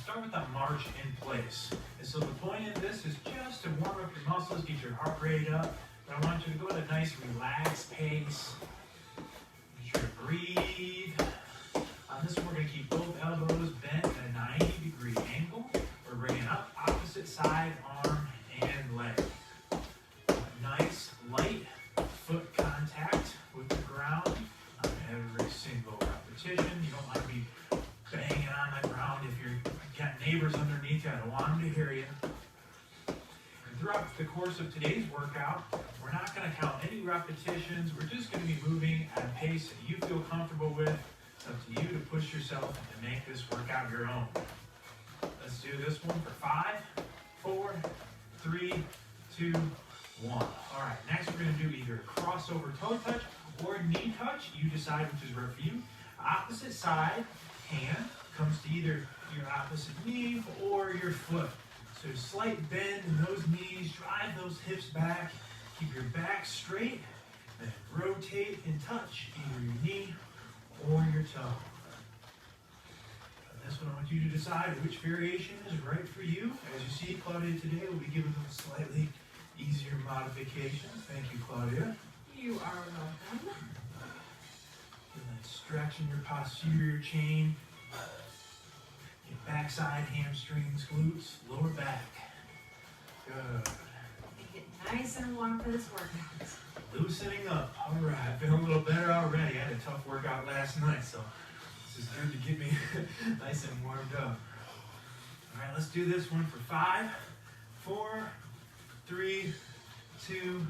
start with a march in place. And so the point of this is just to warm up your muscles, get your heart rate up. But I want you to go at a nice relaxed pace. Make sure to breathe. On this one, we're going to keep both elbows bent at a 90-degree angle. We're bringing up opposite side, arm, and leg. Nice, light foot contact with the ground on every single repetition. You don't want to be banging on the ground if you've got neighbors underneath you. I don't want them to hear you. And throughout the course of today's workout, we're not going to count any repetitions. We're just going to be moving at a pace that you feel comfortable with. It's up to you to push yourself and to make this workout your own. Let's do this one for 5, 4, 3, 2, 1. All right, next we're going to do either crossover toe touch or knee touch. You decide which is right for you. Opposite side hand comes to either your opposite knee or your foot. So slight bend in those knees, drive those hips back, keep your back straight, then rotate and touch either your knee or your toe. This one I want you to decide which variation is right for you. As you see, Claudia today will be giving them a slightly easier modification. Thank you, Claudia. You are welcome. And then stretching your posterior chain, your backside, hamstrings, glutes, lower back. Good. Make it nice and warm for this workout. Loosening up. All right, feeling a little better already. I had a tough workout last night, so this is good to get me nice and warmed up. All right, let's do this one for 5, 4, 3, 2,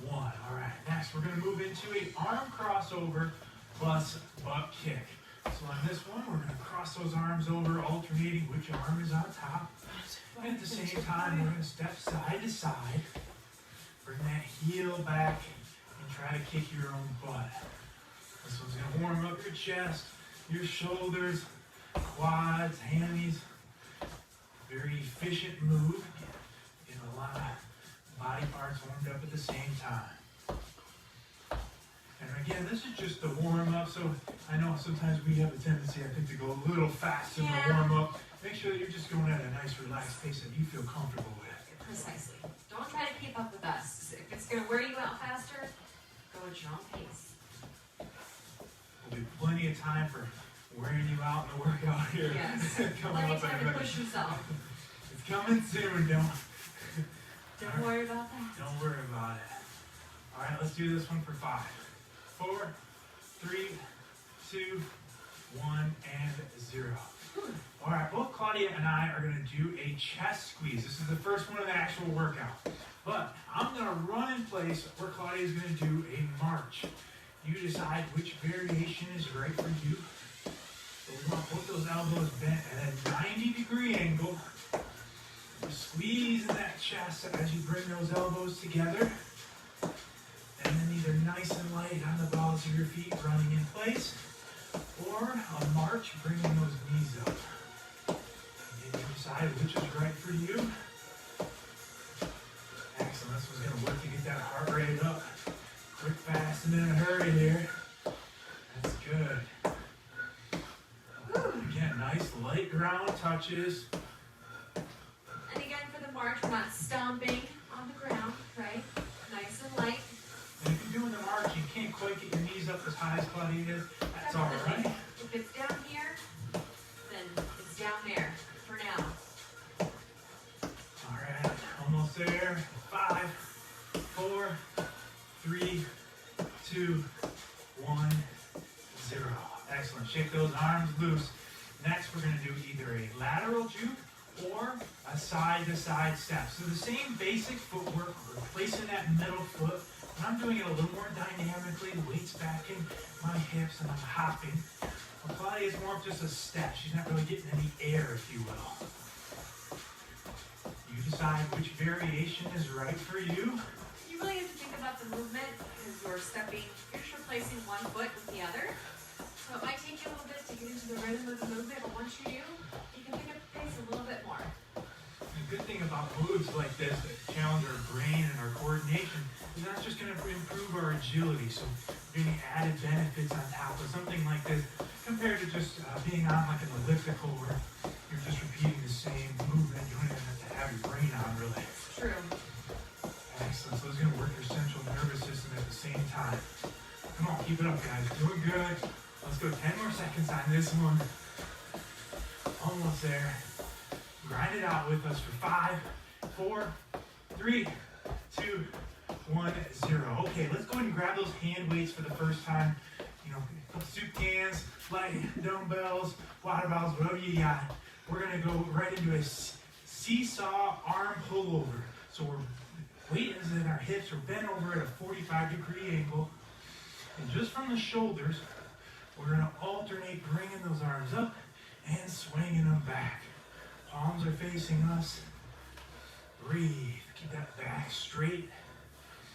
1. All right, next we're going to move into an arm crossover plus butt kick. So on this one, we're going to cross those arms over, alternating which arm is on top. And at the same time, we're going to step side to side. Bring that heel back and try to kick your own butt. This one's going to warm up your chest, your shoulders, quads, hammies. Very efficient move. Getting a lot of body parts warmed up at the same time. And again, this is just the warm up. So I know sometimes we have a tendency, I think, to go a little faster in the warm up. Make sure that you're just going at a nice relaxed pace that you feel comfortable with. Precisely. Don't try to keep up with us. If it's going to wear you out faster, go at your own pace. There'll be plenty of time for wearing you out in the workout here. Yes. Coming Plenty up of time in a to push minute. yourself. It's coming soon, Don't worry about that. Don't worry about it. All right, let's do this one for 5, 4, 3, 2, 1, and 0. All right, both Claudia and I are going to do a chest squeeze. This is the first one of the actual workout. But I'm going to run in place where Claudia is going to do a march. You decide which variation is right for you. So we want both those elbows bent at a 90-degree angle. Squeeze in that chest as you bring those elbows together. And then either nice and light on the balls of your feet running in place, or a march bringing those knees up. And you decide which is right for you. Excellent. This one's going to work to get that heart rate up. Quick, fast, and in a hurry here. That's good. Again, nice light ground touches. And again, for the march, we're not stomping on the ground, right? Nice and light. And if you're doing the march, you can't quite get your knees up as high as Claudia is. That's all right. If it's down here, then it's down there for now. All right, almost there. 5, 4, 3, 2, 1, 0. Excellent. Shake those arms loose. Next, we're going to do either a lateral juke or a side-to-side step. So the same basic footwork, we're placing that middle foot, but I'm doing it a little more dynamically. The weight's back in my hips and I'm hopping. Well, Claudia is more of just a step. She's not really getting any air, if you will. You decide which variation is right for you. You really have to think about the movement because you're stepping, you're just replacing one foot with the other. So it might take you a little bit to get into the rhythm of the movement, but once you do, you can pick up the pace a little bit more. The good thing about moves like this that challenge our brain and our coordination is that's just going to improve our agility. So we're getting added benefits on top of something like this compared to just being on like an elliptical where you're just repeating same movement. You don't even have to have your brain on, really. True. Excellent. So it's going to work your central nervous system at the same time. Come on, keep it up, guys. Doing good. Let's go 10 more seconds on this one. Almost there. Grind it out with us for 5, 4, 3, 2, 1, 0. Okay, let's go ahead and grab those hand weights for the first time. You know, soup cans, light dumbbells, water bottles, whatever you got. We're going to go right into a seesaw arm pullover. So we're weight is in our hips, we're bent over at a 45-degree angle. And just from the shoulders, we're going to alternate bringing those arms up and swinging them back. Palms are facing us. Breathe. Keep that back straight.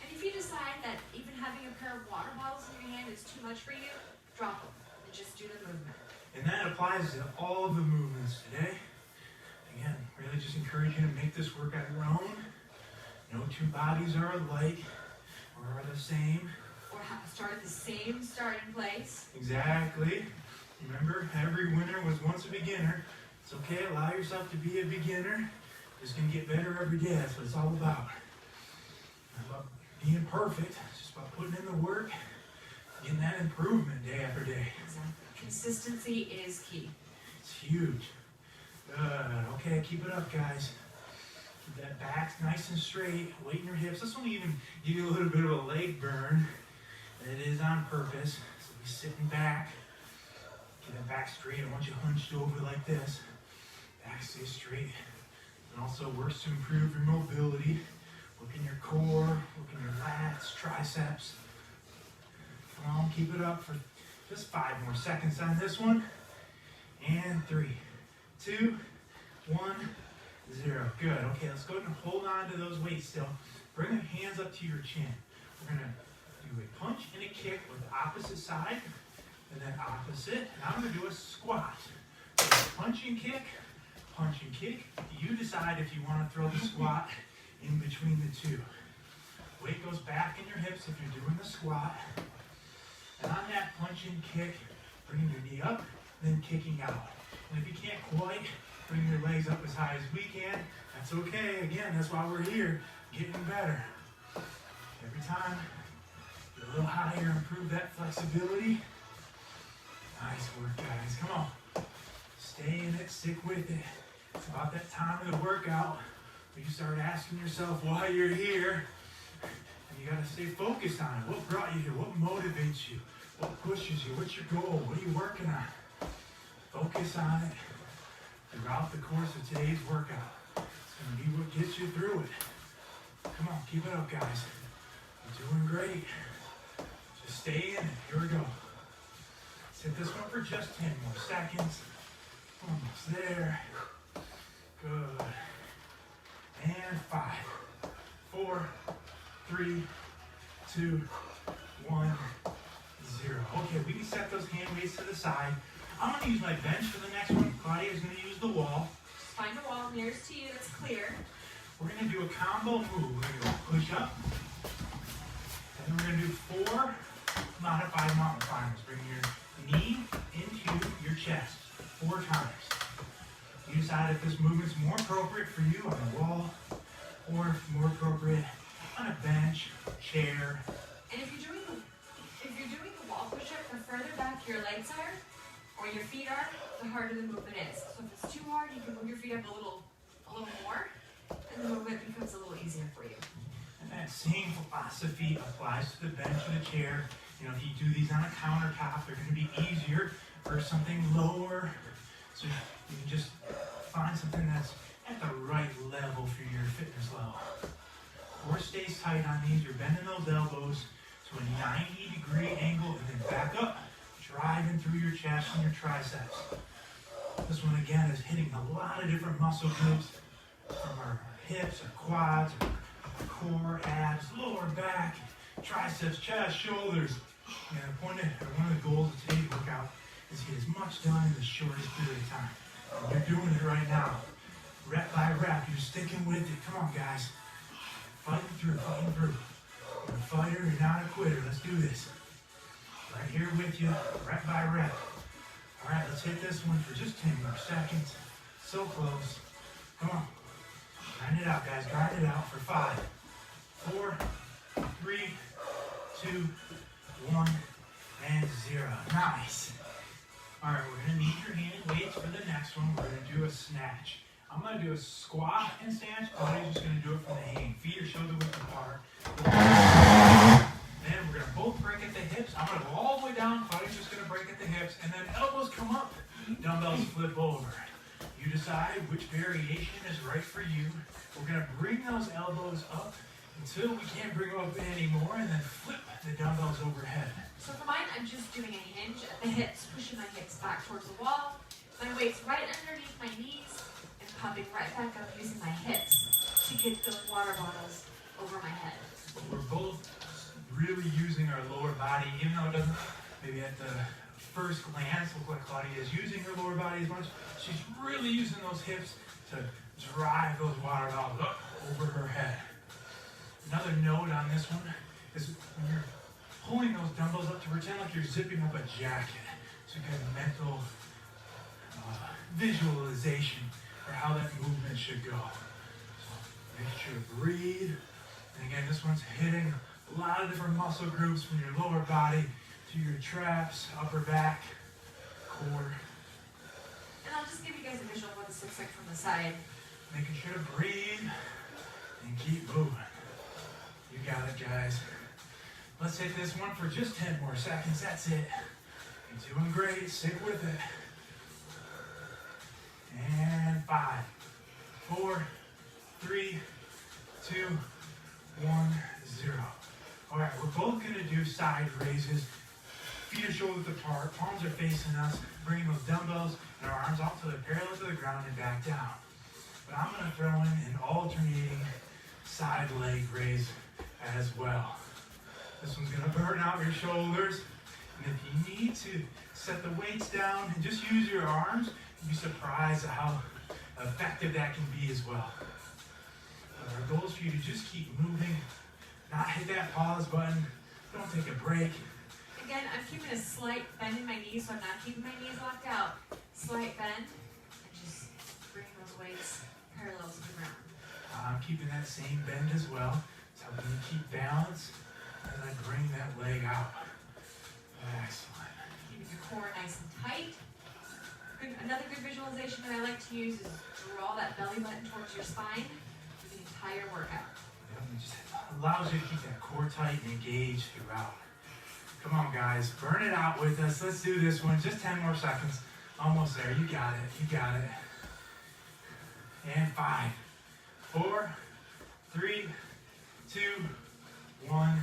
And if you decide that even having a pair of water bottles in your hand is too much for you, drop them and just do the movement. And that applies to all of the movements today. Again, really just encourage you to make this workout your own. No two bodies are alike or are the same. Or start at the same starting place. Exactly. Remember, every winner was once a beginner. It's okay, allow yourself to be a beginner. It's going to get better every day. That's what it's all about. It's not about being perfect. It's just about putting in the work, getting that improvement day after day. Exactly. Consistency is key. It's huge. Good. Okay, keep it up, guys. Keep that back nice and straight. Weight in your hips. This will even give you a little bit of a leg burn. And it is on purpose. So be sitting back. Get that back straight. I want you hunched over like this. Back stay straight. It also works to improve your mobility. Look in your core. Look in your lats, triceps. Come on, keep it up for just 5 more seconds on this one. And 3, 2, 1, 0. Good. Okay, let's go ahead and hold on to those weights still. Bring the hands up to your chin. We're going to do a punch and a kick with the opposite side, and then opposite. And I'm going to do a squat. So punch and kick, punch and kick. You decide if you want to throw the squat in between the two. Weight goes back in your hips if you're doing the squat. And on that punch and kick, bringing your knee up, then kicking out. And if you can't quite bring your legs up as high as we can, that's okay. Again, that's why we're here, getting better. Every time, get a little higher, improve that flexibility. Nice work, guys. Come on. Stay in it, stick with it. It's about that time of the workout where you start asking yourself why you're here. And you got to stay focused on it. What brought you here? What motivates you? What pushes you? What's your goal? What are you working on? Focus on it throughout the course of today's workout. It's going to be what gets you through it. Come on, keep it up, guys. You're doing great. Just stay in it. Here we go. Let's hit this one for just 10 more seconds. Almost there. Good. And 5, 4, 3, 2, 1, 0. Okay, we can set those hand weights to the side. I'm going to use my bench for the next one. Claudia is going to use the wall. Find a wall nearest to you that's clear. We're going to do a combo move. We're going to go push up. And we're going to do 4 modified mountain climbers. Bring your knee into your chest 4 times. You decide if this movement's more appropriate for you on the wall or if more appropriate on a bench, chair. And if you're doing the wall push-up, the further back your legs are or your feet are, the harder the movement is. So if it's too hard, you can move your feet up a little more, and the movement becomes a little easier for you. And that same philosophy applies to the bench or the chair. You know, if you do these on a countertop, they're going to be easier for something lower. So you can just find something that's at the right level for your fitness level. Core stays tight on these. You're bending those elbows to a 90-degree angle and then back up, driving through your chest and your triceps. This one again is hitting a lot of different muscle groups from our hips, our quads, our core, abs, lower back, triceps, chest, shoulders. And one of the goals of today's workout is to get as much done in the shortest period of time. And you're doing it right now. Rep by rep, you're sticking with it. Come on, guys. Fighting through, fighting through. You're a fighter, you're not a quitter. Let's do this. Right here with you, rep by rep. All right, let's hit this one for just 10 more seconds. So close. Come on. Grind it out, guys. Grind it out for 5, 4, 3, 2, 1, and 0. Nice. All right, we're going to need your hand weights for the next one. We're going to do a snatch. I'm going to do a squat and snatch. Body's just going to do it from the hang. Feet are shoulder width apart. Then we're going to both break at the hips. I'm going to go all the way down. Body's just going to break at the hips. And then elbows come up. Dumbbells flip over. You decide which variation is right for you. We're going to bring those elbows up until we can't bring them up anymore, and then flip the dumbbells overhead. So for mine, I'm just doing a hinge at the hips, pushing my hips back towards the wall. My weight's right underneath my knees, and popping right back up using my hips to get those water bottles over my head. We're both really using our lower body, even though it doesn't maybe at the first glance look like Claudia is using her lower body as much. She's really using those hips to drive those water bottles up over her head. Another note on this one is when you're pulling those dumbbells up, to pretend like you're zipping up a jacket. So you get a mental visualization for how that movement should go. So make sure to breathe. And again, this one's hitting a lot of different muscle groups from your lower body to your traps, upper back, core. And I'll just give you guys a visual of what this looks like from the side. Making sure to breathe and keep moving. You got it, guys. Let's hit this one for just 10 more seconds. That's it. You're doing great. Stick with it. And 5, 4, 3, 2, 1, 0. All right, we're both going to do side raises. Feet are shoulder width apart. Palms are facing us. Bringing those dumbbells and our arms out till they're parallel to the ground and back down. But I'm going to throw in an alternating side leg raise as well. This one's going to burn out your shoulders. And if you need to set the weights down and just use your arms, you'll be surprised at how effective that can be as well. But our goal is for you to just keep moving, not hit that pause button, don't take a break. Again, I'm keeping a slight bend in my knees, so I'm not keeping my knees locked out. Slight bend, and just bring those weights parallel to the ground. I'm keeping that same bend as well. It's helping me keep balance as I bring that leg out. Excellent. Keeping your core nice and tight. Another good visualization that I like to use is draw that belly button towards your spine for the entire workout. Yep, it just allows you to keep that core tight and engaged throughout. Come on, guys. Burn it out with us. Let's do this one. Just 10 more seconds. Almost there. You got it. You got it. And 5, 4, 3, 2, 1,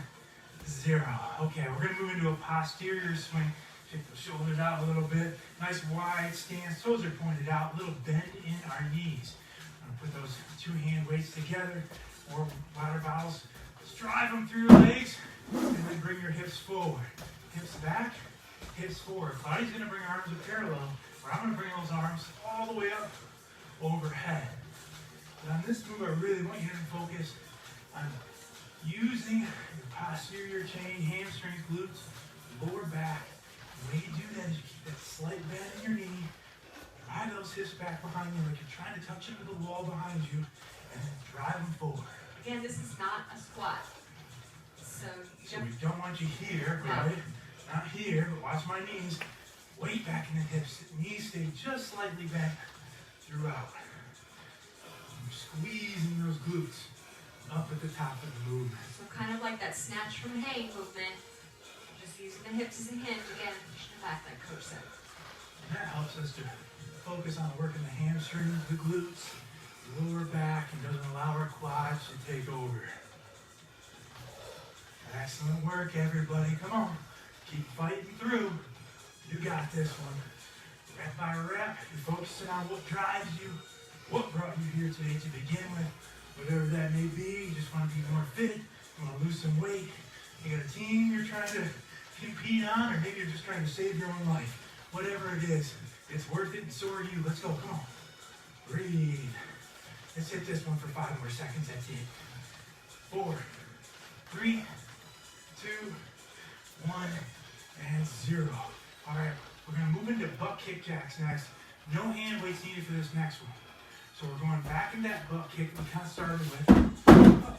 0. Okay, we're going to move into a posterior swing. Take the shoulders out a little bit. Nice wide stance. Toes are pointed out. A little bend in our knees. I'm going to put those two hand weights together. More water bottles. Let's drive them through your legs. And then bring your hips forward. Hips back, hips forward. Claudia's going to bring her arms up parallel, but I'm going to bring those arms all the way up overhead. But on this move, I really want you to focus on using your posterior chain, hamstrings, glutes, lower back. The way you do that is you keep that slight bend in your knee, drive those hips back behind you like you're trying to touch into the wall behind you, and then drive them forward. Again, this is not a squat. So we don't want you here, right? Not here, but watch my knees. Weight back in the hips. Knees stay just slightly bent throughout. You're squeezing those glutes up at the top of the movement. So kind of like that snatch from hang movement. Just using the hips as a hinge. Again, pushing it back like Coach said. And that helps us to focus on working the hamstrings, the glutes, the lower back, and doesn't allow our quads to take over. Excellent work, everybody. Come on. Keep fighting through. You got this one. Rep by rep, you're focusing on what drives you, what brought you here today to begin with. Whatever that may be, you just want to be more fit, you want to lose some weight. You got a team you're trying to compete on, or maybe you're just trying to save your own life. Whatever it is, it's worth it, and so are you. Let's go. Come on. Breathe. Let's hit this one for 5 more seconds. That's it. 4, 3, 2, 1, and 0. All right, we're going to move into butt kick jacks next. No hand weights needed for this next one. So we're going back in that butt kick we kind of started with.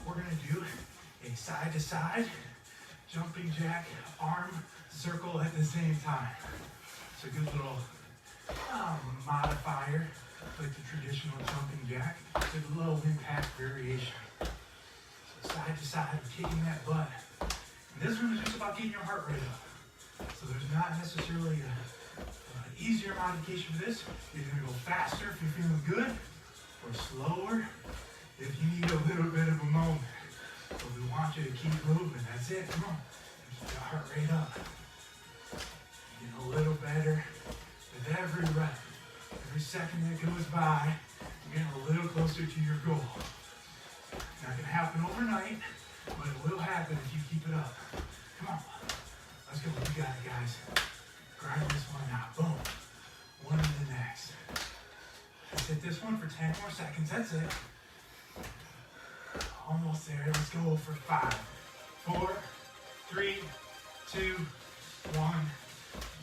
We're going to do a side to side jumping jack arm circle at the same time. It's a good little modifier, like the traditional jumping jack. It's a low impact variation. So side to side, kicking that butt. And this one is just about getting your heart rate up. So there's not necessarily an easier modification for this. You're going to go faster if you're feeling good, or slower if you need a little bit of a moment. So we want you to keep moving. That's it. Come on. Keep your heart rate up. Getting a little better with every rep. Every second that goes by, you're getting a little closer to your goal. It's not going to happen overnight, but it will happen if you keep it up. Come on. Let's go. You got it, guys. Grind this one out. Boom. One to the next. Let's hit this one for 10 more seconds. That's it. Almost there. Let's go for 5, 4, 3, 2, 1,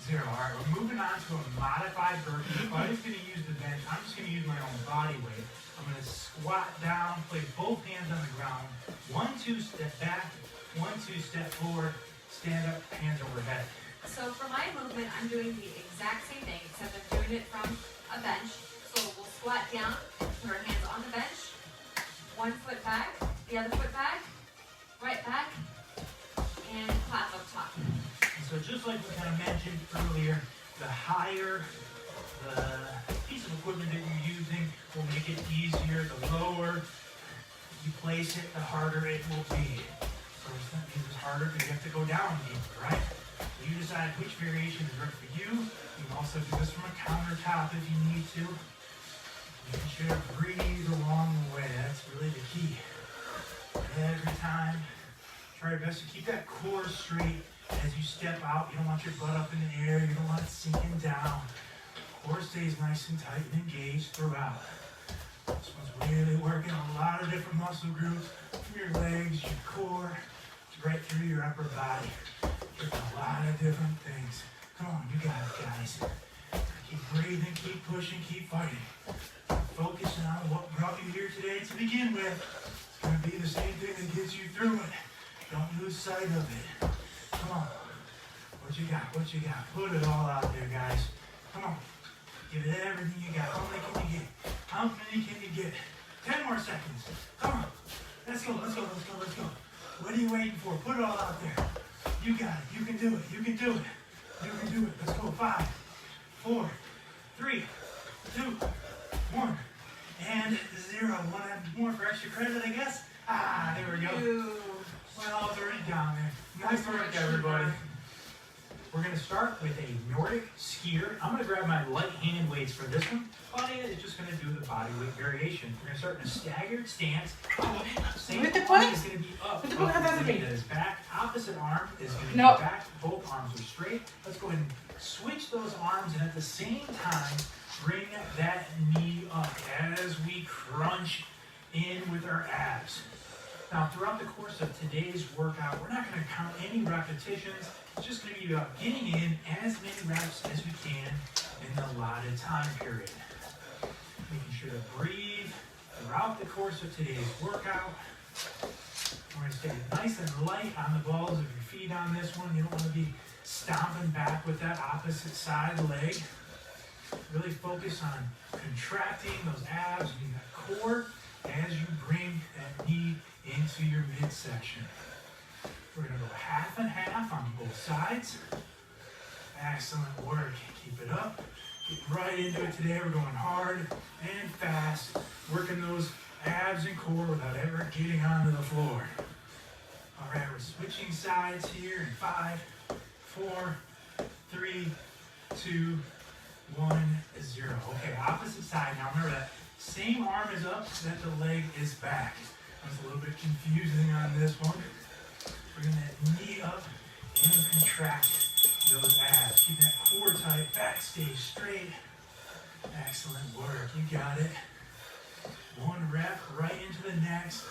0. All right, we're moving on to a modified burpee. If I'm just going to use the bench, I'm just going to use my own body weight. I'm going to squat down, place both hands on the ground. 1, 2, step back. 1, 2, step forward. Stand up, hands overhead. So for my movement, I'm doing the exact same thing, except I'm doing it from a bench. So we'll squat down, put our hands on the bench, 1 foot back, the other foot back, right back, and clap up top. So just like we kind of mentioned earlier, the higher the piece of equipment that you're using will make it easier. The lower you place it, the harder it will be. First, that means it's harder because you have to go down deeper, right? So you decide which variation is right for you. You can also do this from a countertop if you need to. Making sure to breathe along the way. That's really the key. Every time, try your best to keep that core straight as you step out. You don't want your butt up in the air. You don't want it sinking down. Core stays nice and tight and engaged throughout. This one's really working a lot of different muscle groups from your legs, your core, right through your upper body. Getting a lot of different things. Come on, you got it, guys. Keep breathing, keep pushing, keep fighting. Focusing on what brought you here today to begin with. It's going to be the same thing that gets you through it. Don't lose sight of it. Come on. What you got? What you got? Put it all out there, guys. Come on. Give it everything you got. How many can you get? How many can you get? 10 more seconds. Come on. Let's go, let's go, let's go, let's go. What are you waiting for? Put it all out there. You got it. You can do it. You can do it. You can do it. Let's go. 5, 4, 3, 2, 1, and 0. Want to have more for extra credit, I guess? Ah, there we go. Well, it's already down there. Nice work, everybody. We're going to start with a Nordic Skier. I'm going to grab my light hand weights for this one. Claudia is just going to do the body weight variation. We're going to start in a staggered stance. Same arm is going to be up. His back. Opposite arm is going to be back. Both arms are straight. Let's go ahead and switch those arms, and at the same time, bring that knee up as we crunch in with our abs. Now, throughout the course of today's workout, we're not going to count any repetitions. It's just going to be about getting in as many reps as we can in the allotted time period. Making sure to breathe throughout the course of today's workout. We're going to stay nice and light on the balls of your feet on this one. You don't want to be stomping back with that opposite side leg. Really focus on contracting those abs and that core as you bring that knee into your midsection. We're going to go half and half on both sides. Excellent work. Keep it up. Getting right into it today. We're going hard and fast, working those abs and core without ever getting onto the floor. All right, we're switching sides here in 5, 4, 3, 2, 1, 0. Okay, opposite side. Now remember that same arm is up, that the leg is back. That's a little bit confusing on this one. Bring that knee up and contract those abs. Keep that core tight, back stays straight. Excellent work, you got it. One rep right into the next.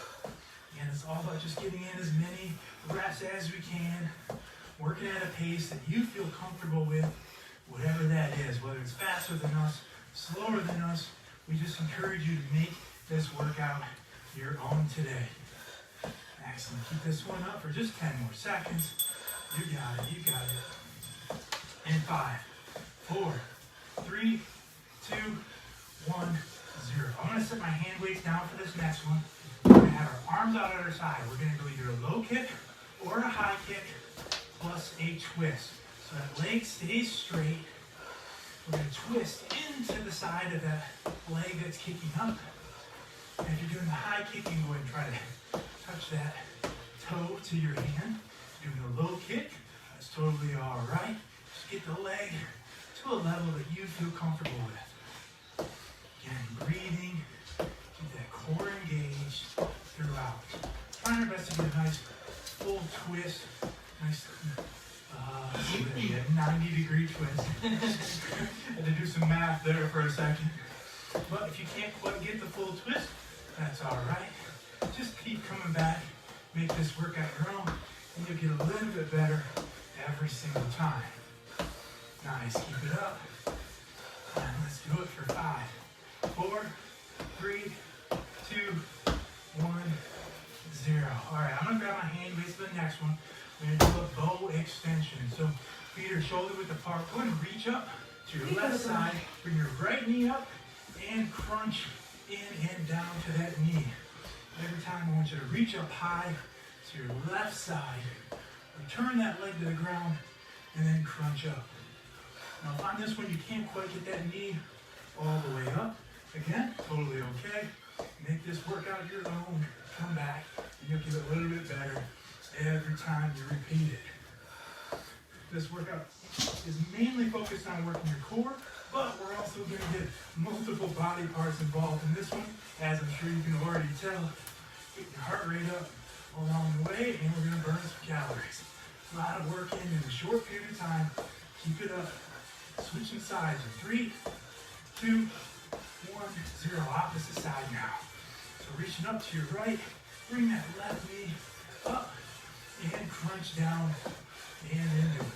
Again, it's all about just getting in as many reps as we can. Working at a pace that you feel comfortable with, whatever that is. Whether it's faster than us, slower than us, We just encourage you to make this workout your own today. Excellent. Keep this one up for just 10 more seconds. You got it. You got it. In 5, 4, 3, 2, 1, 0. I'm going to set my hand weights down for this next one. We're going to have our arms out at our side. We're going to go either a low kick or a high kick plus a twist. So that leg stays straight. We're going to twist into the side of that leg that's kicking up. And if you're doing the high kick, you can go ahead and try to touch that toe to your hand. Doing a low kick, that's totally all right. Just get the leg to a level that you feel comfortable with. Again, breathing, keep that core engaged throughout. Trying our best to get a nice full twist, nice 90-degree twist. Had to do some math there for a second. But if you can't quite get the full twist, that's all right. Just keep coming back, make this workout your own, and you'll get a little bit better every single time. Nice, keep it up. And let's do it for 5, 4, 3, 2, 1, 0. All right, I'm gonna grab my hand weights for the next one. We're gonna do a bow extension. So feet are shoulder width apart. Go ahead and reach up to your left side. Bring your right knee up and crunch in and down to that knee. Every time I want you to reach up high to your left side. Return that leg to the ground and then crunch up. Now if on this one you can't quite get that knee all the way up, again, totally okay. Make this workout your own. Come back and you'll get a little bit better every time you repeat it. This workout is mainly focused on working your core, but we're also going to get multiple body parts involved in this one, as I'm sure you can already tell. Get your heart rate up along the way, and we're going to burn some calories. A lot of work in a short period of time. Keep it up. Switching sides in 3, 2, 1, 0. Opposite side now. So reaching up to your right, bring that left knee up and crunch down and into it.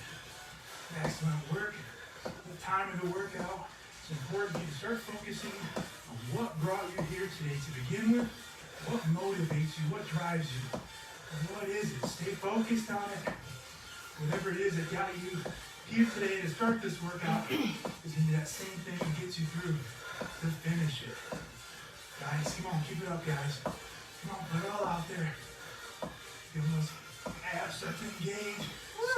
Excellent work. The time of the workout, it's important you to start focusing on what brought you here today to begin with, what motivates you, what drives you, and what is it. Stay focused on it. Whatever it is that got you here today to start this workout is going to be that same thing that gets you through to finish it. Guys, come on, keep it up, guys. Come on, put it all out there. Feel those abs start to engage.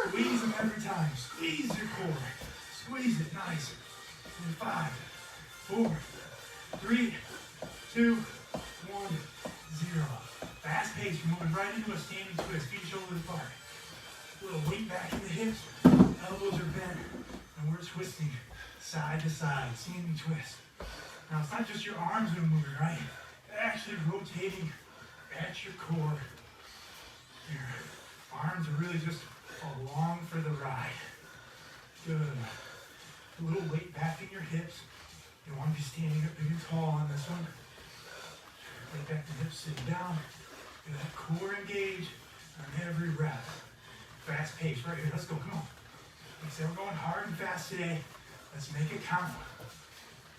Squeeze them every time. Squeeze your core. Squeeze it, nice. And 5, 4, 3, 2, 1, 0. Fast pace, you're moving right into a standing twist. Feet shoulder apart. A little weight back in the hips. Elbows are bent. And we're twisting side to side. Standing twist. Now it's not just your arms that are moving, right? They're actually rotating at your core. Your arms are really just along for the ride. Good. A little weight back in your hips. You want to be standing up big and tall on this one. Weight back the hips, sitting down. Get that core engaged on every rep. Fast pace right here. Let's go. Come on. Like I said, we're going hard and fast today. Let's make it count.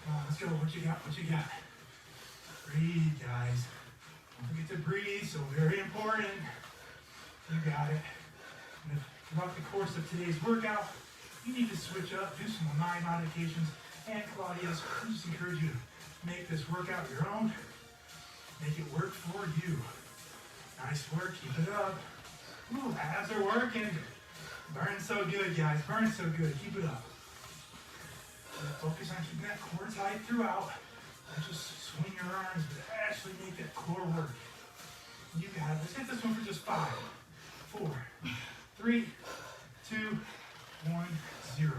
Come on, let's go. What you got? What you got? Breathe, guys. Don't forget to breathe. So very important. You got it. And throughout the course of today's workout, you need to switch up, do some mind modifications. And Claudia's, I just encourage you to make this workout your own. Make it work for you. Nice work. Keep it up. Ooh, abs are working. Burn so good, guys. Burn so good. Keep it up. Focus on keeping that core tight throughout. Don't just swing your arms, but actually make that core work. You got it. Let's hit this one for just 5, 4, 3, 2, 1, 0.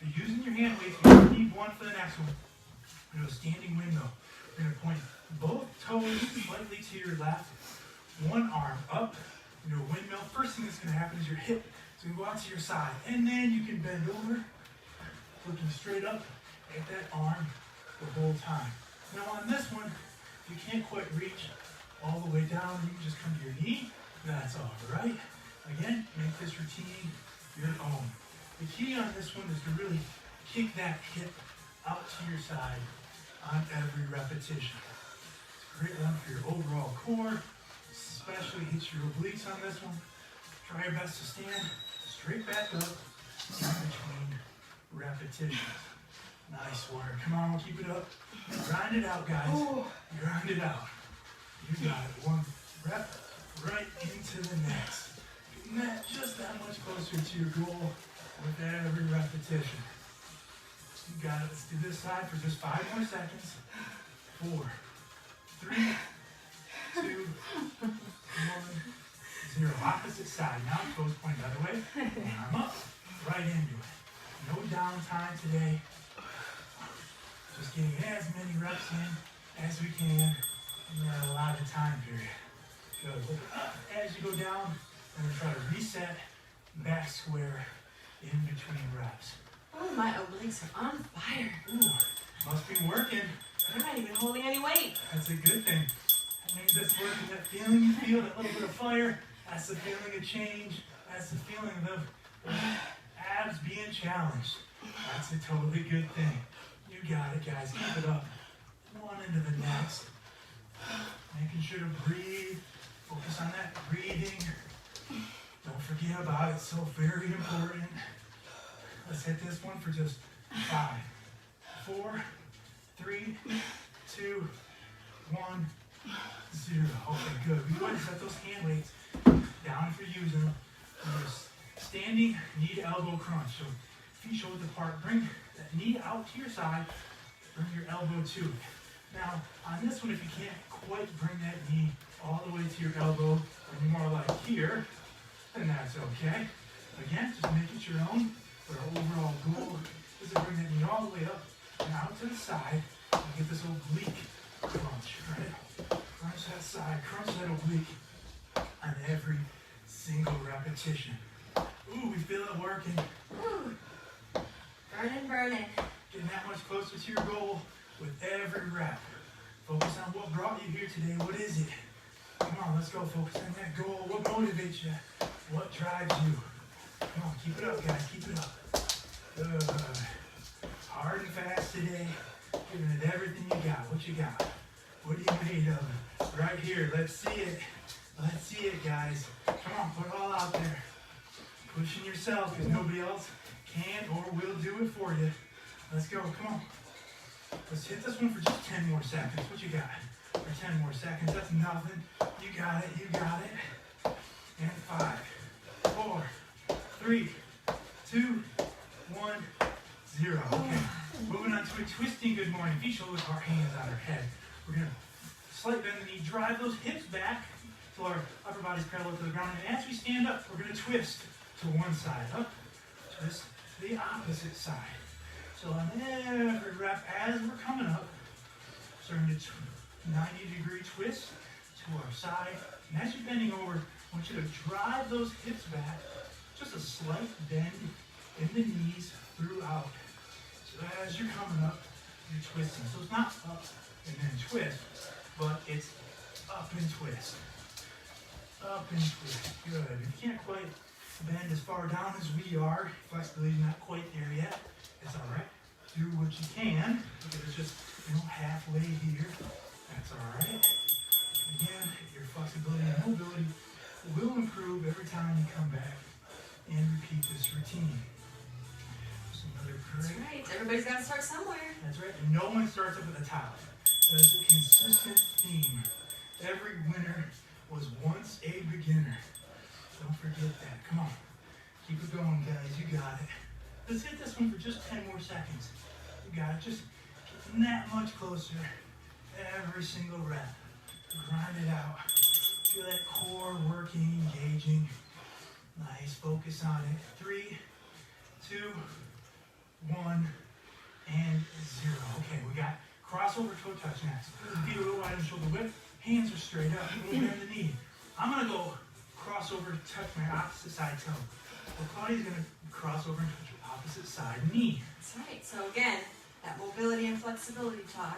If you're using your hand weights, you need one for the next one. We're going to do a standing windmill. We're going to point both toes slightly to your left, one arm up. We're going to do a windmill. First thing that's going to happen is your hip is going to go out to your side, and then you can bend over, looking straight up at that arm the whole time. Now on this one, if you can't quite reach all the way down, you can just come to your knee. That's all right. Again, make this routine your own. The key on this one is to really kick that hip out to your side on every repetition. It's a great one for your overall core, especially hit your obliques on this one. Try your best to stand straight back up in between repetitions. Nice work. Come on, we'll keep it up. Grind it out, guys. Grind it out. You got it. One rep right into the next. Getting that just that much closer to your goal with every repetition. You got it. Let's do this side for just 5 more seconds. 4, 3, 2, 1, 0. Opposite side. Now toes point the other way. Arm up, right into it. No downtime today. Just getting as many reps in as we can in our allotted time period. Good. Look up as you go down, and then try to reset back square in between reps. Oh, my obliques are on fire. Ooh, must be working. They're not even holding any weight. That's a good thing. That means that's working. That feeling you feel, that little bit of fire, that's the feeling of change. That's the feeling of abs being challenged. That's a totally good thing. You got it, guys. Keep it up. One into the next. Making sure to breathe. Focus on that breathing. Don't forget about it. So very important. Let's hit this one for just 5, 4, 3, 2, 1, 0. Okay, good. We want to set those hand weights down if you're using them. And just standing knee to elbow crunch. So feet shoulder apart. Bring that knee out to your side. Bring your elbow to it. Now, on this one, if you can't quite bring that knee all the way to your elbow, and you're more like here, then that's okay. Again, just make it your own. But our overall goal is to bring that knee all the way up and out to the side and get this oblique crunch, right? Crunch that side, crunch that oblique on every single repetition. Ooh, we feel it working. Ooh. Burning, burning. Getting that much closer to your goal with every rep. Focus on what brought you here today. What is it? Come on, let's go. Focus on that goal. What motivates you? What drives you? Come on, keep it up, guys. Keep it up. Good. Hard and fast today. Giving it everything you got. What you got? What are you made of? Right here. Let's see it. Let's see it, guys. Come on, put it all out there. Pushing yourself because nobody else can or will do it for you. Let's go. Come on. Let's hit this one for just 10 more seconds. What you got? For 10 more seconds. That's nothing. You got it. You got it. And 5, 4, 3, 2, 1, 0. Okay. Moving on to a twisting good morning. Feet shoulder apart, hands on our head. We're going to slight bend the knee, drive those hips back till our upper body's parallel to the ground. And as we stand up, we're going to twist to one side. Up, twist to the opposite side. So on every rep, as we're coming up, starting to 90-degree twist to our side. And as you're bending over, I want you to drive those hips back. Just a slight bend in the knees throughout. So as you're coming up, you're twisting. So it's not up and then twist, but it's up and twist. Up and twist. Good. If you can't quite bend as far down as we are, flexibility's not quite there yet, it's all right. Do what you can. It's just, halfway here. That's all right. Again, your flexibility and mobility will improve every time you come back and repeat this routine. Just another great. That's right. Everybody's got to start somewhere. That's right. And no one starts up at the top. That is a consistent theme. Every winner was once a beginner. Don't forget that. Come on. Keep it going, guys. You got it. Let's hit this one for just 10 more seconds. You got it. Just getting that much closer. Every single rep. Grind it out. Feel that core working, engaging. Nice. Focus on it. 3, 2, 1, and 0. Okay, we got crossover toe touch next. Feet a little wide and shoulder width. Hands are straight up. We'll bend the knee. I'm going to go crossover, touch my opposite side toe. Well, Claudia's going to cross over and touch your opposite side knee. That's right. So again, that mobility and flexibility talk.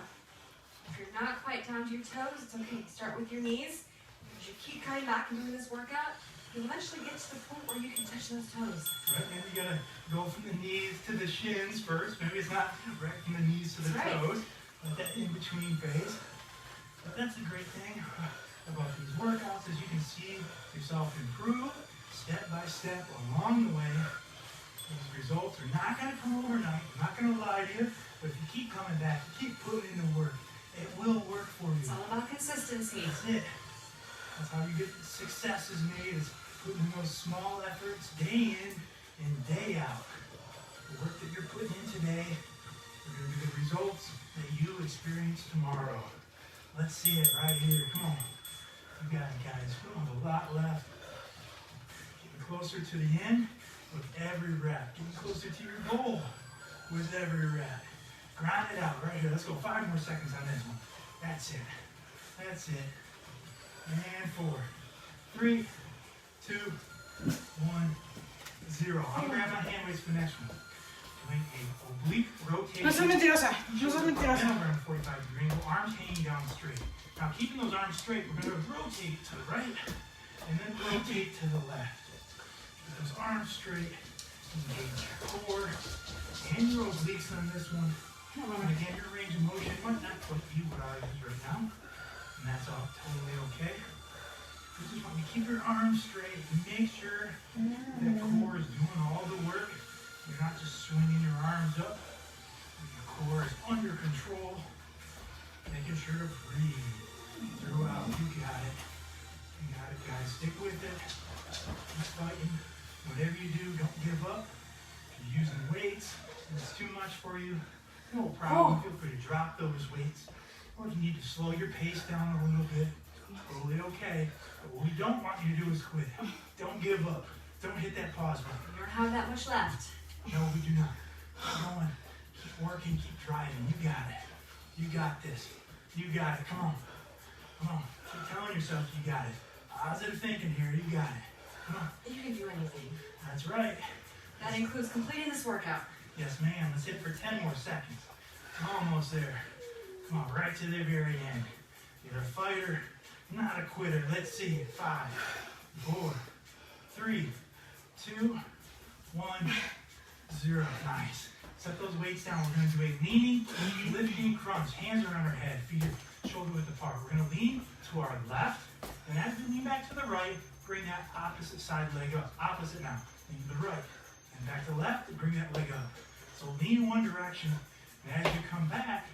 If you're not quite down to your toes, it's okay. Start with your knees. As you keep coming back and doing this workout, you'll eventually get to the point where you can touch those toes. Right, maybe you got to go from the knees to the shins first. Maybe it's not right from the knees to the toes. like that in-between phase. But that's the great thing about these workouts is you can see yourself improve step by step along the way. These results are not going to come overnight. I'm not going to lie to you, but if you keep coming back, you keep putting in the work, it will work for you. It's all about consistency. That's it. That's how you get success is made, is putting in those small efforts day in and day out. The work that you're putting in today are going to be the results that you experience tomorrow. Let's see it right here. Come on. You got it, guys. We don't have a lot left. Getting closer to the end with every rep. Getting closer to your goal with every rep. Grind it out right here. Let's go 5 more seconds on this one. That's it. That's it. And 4, 3, 2, 1, 0. I'll grab my hand weights for the next one. Doing a oblique rotation. No seas mentirosa. No seas Then mentirosa. over in 45 degree angle, arms hanging down straight. Now keeping those arms straight, we're going to rotate to the right and then rotate to the left. Keep those arms straight, engage your core and your obliques on this one. And again, your range of motion might not quite be what I use right now, and that's all totally okay. You just want to keep your arms straight and make sure that core is doing all the work. You're not just swinging your arms up. Your core is under control. Making sure to breathe throughout. You got it. You got it, guys. Stick with it. Keep fighting. Whatever you do, don't give up. If you're using weights and it's too much for you, no problem. Feel free to drop those weights. Or if you need to slow your pace down a little bit, totally okay. But what we don't want you to do is quit. Don't give up. Don't hit that pause button. You don't have that much left. No, we do not. Keep going. Keep working. Keep driving. You got it. You got this. You got it. Come on. Come on. Keep telling yourself you got it. Positive thinking here. You got it. Come on. You can do anything. That's right. That includes completing this workout. Yes, ma'am. Let's hit it for 10 more seconds. Almost there. Come on, right to the very end. You're a fighter, not a quitter. Let's see it. 5, 4, 3, 2, 1, 0. Nice. Set those weights down. We're going to do a leaning, lifting crunch. Hands around our head, feet shoulder width apart. We're going to lean to our left, and as we lean back to the right, bring that opposite side leg up. Opposite now. Lean to the right, and back to the left, and bring that leg up. So lean one direction, and as you come back,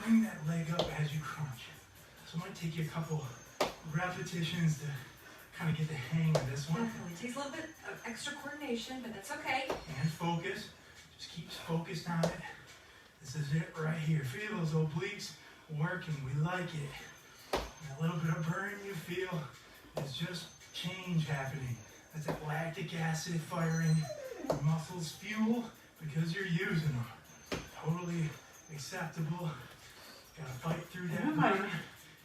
bring that leg up as you crunch. So it might take you a couple repetitions to kind of get the hang of this one. Definitely. It takes a little bit of extra coordination, but that's okay. And focus. Just keep focused on it. This is it right here. Feel those obliques working. We like it. And a little bit of burn you feel is just change happening. That's that lactic acid firing. Your muscles fuel because you're using them. Totally acceptable. Gotta fight through that burn.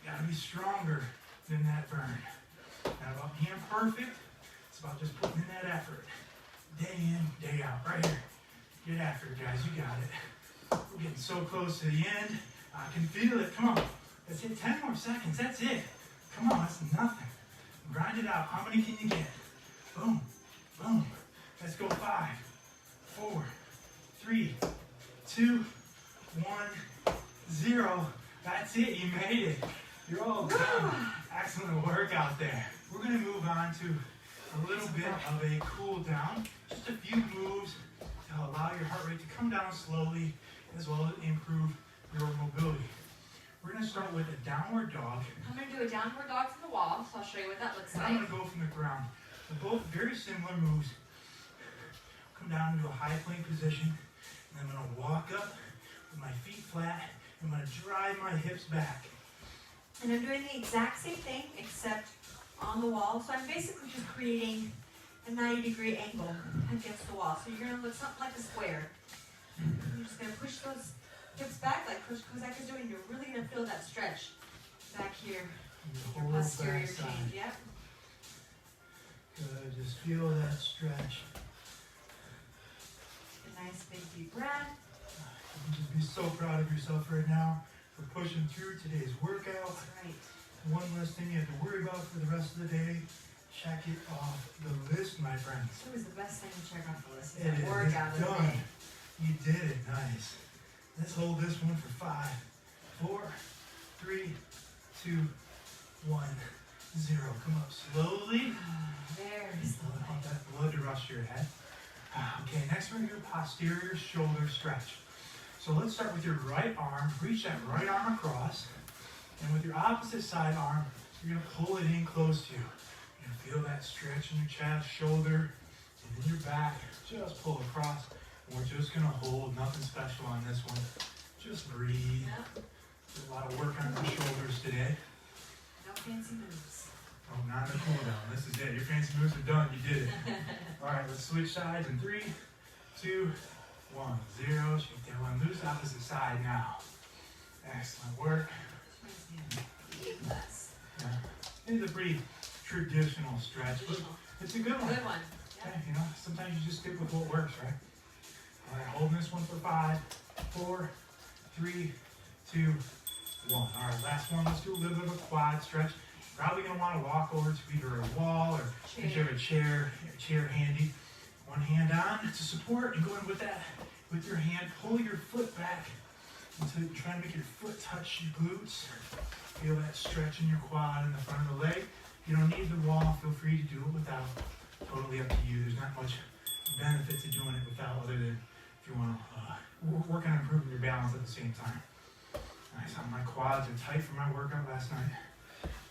Gotta be stronger than that burn. Not about being perfect. It's about just putting in that effort. Day in, day out. Right here. Get after it, guys. You got it. We're getting so close to the end. I can feel it. Come on. Let's hit 10 more seconds. That's it. Come on. That's nothing. Grind it out. How many can you get? Boom. Boom. Let's go. 5, 4, 3, 2, 1, 0. That's it. You made it. You're all done. Excellent work out there. We're going to move on to a little bit of a cool down. Just a few moves to allow your heart rate to come down slowly as well as improve your mobility. We're going to start with a downward dog. I'm going to do a downward dog from the wall, so I'll show you what that looks And like. I'm going to go from the ground. They're both very similar moves. Come down into a high plank position, and I'm going to walk up with my feet flat. I'm going to drive my hips back. And I'm doing the exact same thing, except on the wall. So I'm basically just creating a 90-degree angle against the wall. So you're going to look something like a square. You're just going to push those hips back like Kozak is doing. You're really going to feel that stretch back here. Your Your whole posterior back chain. side. Yep. Good. Just feel that stretch. A nice big deep breath. You can just be so proud of yourself right now for pushing through today's workout. That's right. One less thing you have to worry about for the rest of the day. Check it off the list, my friends. It was the best thing to check off the list. It That is. workout of It's the done. day. You did it. Nice. Let's hold this one for 5, 4, 3, 2, 1, 0. Come up slowly. Very slowly. Want that blood to rush to your head. Okay, next we're going to do a posterior shoulder stretch. So let's start with your right arm. Reach that right arm across. And with your opposite side arm, you're going to pull it in close to you. You're going to feel that stretch in your chest, shoulder, and in your back. Just pull across. And we're just going to hold. Nothing special on this one. Just breathe. Yep. There's a lot of work on your shoulders today. No fancy moves. Oh, not in the cool down. This is it. Your fancy moves are done. You did it. All right, let's switch sides in 3, 2, 1, 0. Shake that one loose. Opposite side now. Excellent work. Yeah. It's a pretty traditional stretch, but it's a good one. Good one. Yeah, you know, sometimes you just stick with what works, right? All right, holding this one for 5, 4, 3, 2, 1. All right, last one. Let's do a little bit of a quad stretch. Probably gonna want to walk over to either a wall or if you have a chair handy. One hand on to support and go in with that. With your hand, pull your foot back until you're trying to make your foot touch your glutes. Feel that stretch in your quad in the front of the leg. You don't need the wall. Feel free to do it without. Totally up to you. There's not much benefit to doing it without, other than if you want to work on improving your balance at the same time. Nice. My quads are tight from my workout last night.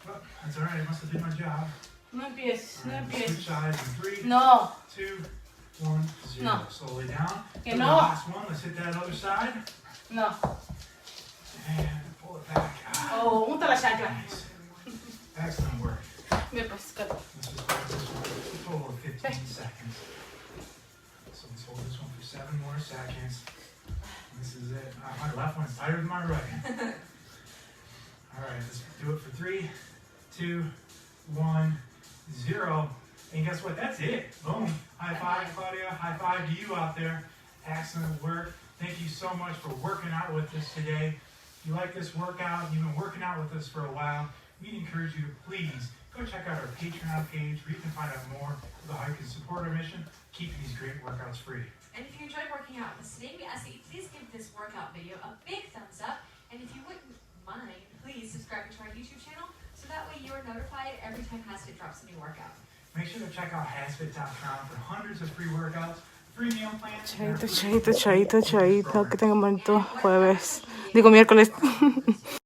But that's all right. I must have did my job. No empieces, no Right, switch empieces. sides in 3, No. 2, 1, 0. No. Slowly down. Que Do no. the last one. Let's hit that other side. No. And pull it back. Oh, unta la chaca. Nice. Excellent work. Ve pues, que- Let's just practice a total of 15 seconds. So let's hold this one for 7 more seconds. This is it. My left one's tighter than my right. All right, let's do it for 3, 2, 1, 0. And guess what? That's it. Boom. High five, Claudia. High five to you out there. Excellent work. Thank you so much for working out with us today. If you like this workout, you've been working out with us for a while, we'd encourage you to please go check out our Patreon page where you can find out more about how you can support our mission, keeping these great workouts free. And if you enjoyed working out with us today, we ask that you please give this workout video a big thumbs up. And if you wouldn't mind, please subscribe to our YouTube channel so that way you are notified every time Hasfit drops a new workout. Make sure to check out hasfit.com for hundreds of free workouts, free meal plans. Chaito, chaito, chaito, chaito. Que tengan bonito jueves. Digo miércoles.